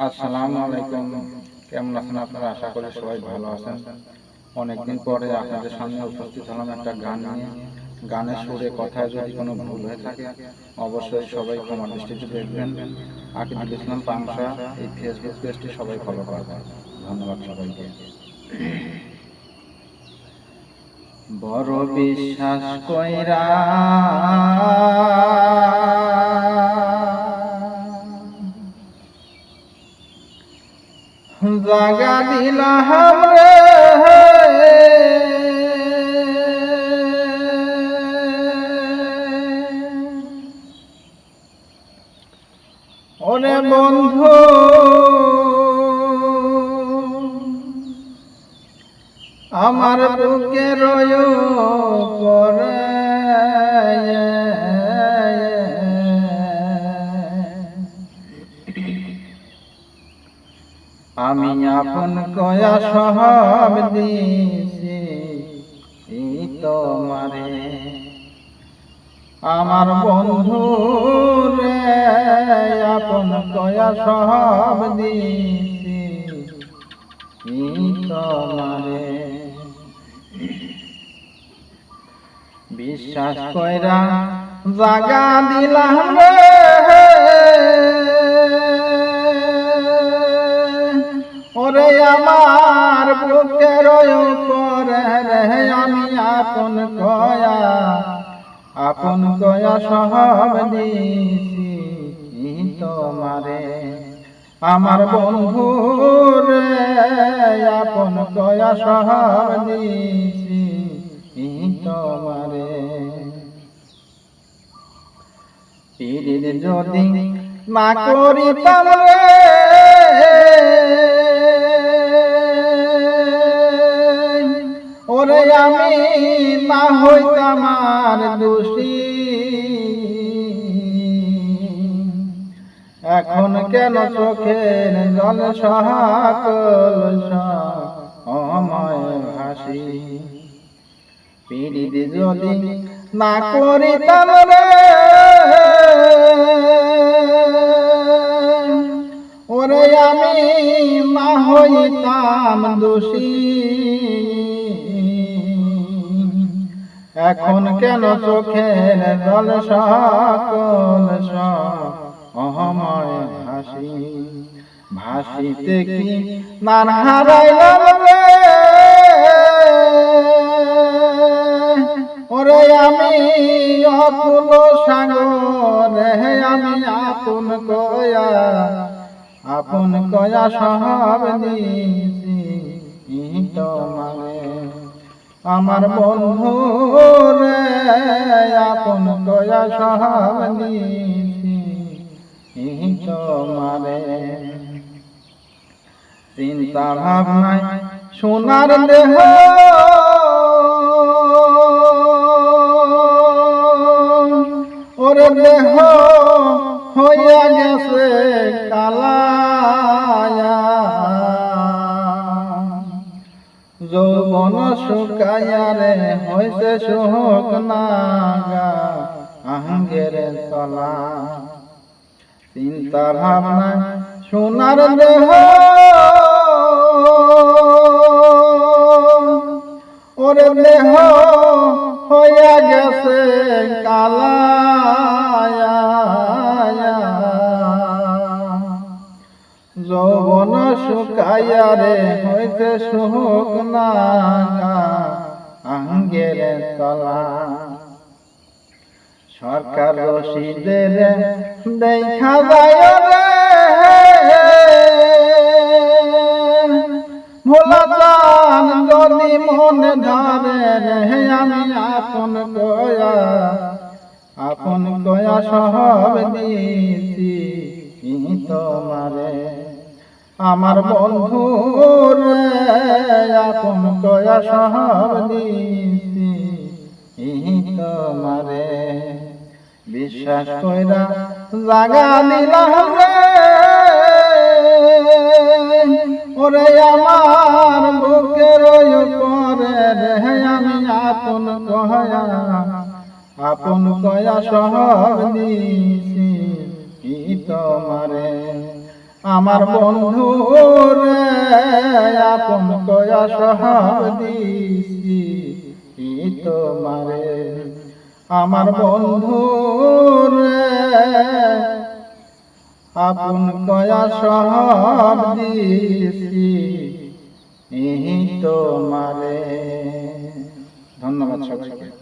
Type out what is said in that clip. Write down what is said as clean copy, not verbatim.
আসসালামু আলাইকুম। কেমন আছেন আপনারা? আশা করি সবাই ভালো আছেন। অনেকদিন পরে আপনাদের সামনে উপস্থিত হলাম একটা গান নিয়ে। গানের সুরে কথায় যদি কোনো ভুল হয়ে থাকে অবশ্যই সবাই ক্ষমা দৃষ্টিতে দেখবেন। আকিদুল ইসলাম পাংশা এই ফেসবুক পেজটি সবাই ফলো করবেন। ধন্যবাদ সবাইকে। বড় বিশ্বাস কইরা জাগা দিলাম রে, ওরে বন্ধু আমার বুকে রয় পরে আমি আপন কয়া সব দিছি তোমারে। আমার বন্ধু রে আপন কয়া সব দিছি তোমারে। বিশ্বাস কইরা জাগা দিলাম রে, ওরে আমার বুকের উপরে রে আমি আপন কয়া সব দিছি তোমারে। আমার বন্ধু রে আপন কয়া সব দিছি তোমারে। পীরের যদি না করিতাম রে, ওরে আমি না হইতাম আর দোষী। এখন কেন চোখের জল সকল সময় ভাসি। পীড়িত যদি না করিতাম রে, ওরে আমি না হইতাম দোষী। এখন কেন চোখের জল সকল সময় ভাসি। ভাসিতে কি নান হারাইলাম রে, ওরে আমি অতুল সাগরে আমি আপন কয়া সব দিছি তোমারে। আমার বন্ধু রে আপন কয়া সব দিছি তোমারে। চিন্তা ভাবনায় সোনার দেহ ওরে দেহ হইয়া গেছে কালায়া। যৌবন শুকাইয়া রে হইছে শোক নাগা আঙ্গের তলা। চিন্তা ভাবনা সোনার দেহ ওরে দেহ হইয়া গেছে কালায়া। যৌবন শুকাইয়া রে হইতে শোক নাগা আঙ্গের তলা। সরকার রশিদের দেখা যায় রে, ভোলা চান যদি মনে ধরে রে আমি আপন কয়া সব দিছি তোমারে। আমার বন্ধু রে আপন কয়া সব দিছি তোমারে। বিশ্বাস কইরা জাগা দিলাম রে, ওরে আমার বুকের উপরে রে আমি আপন কয়া সব দিছি তোমারে। আমার বন্ধু রে আপন কয়া সহাব দিছি তোমারে, আমার বন্ধু রে আপন কয়া সহাব দিছি তোমারে। ধন্যবাদ সবাইকে।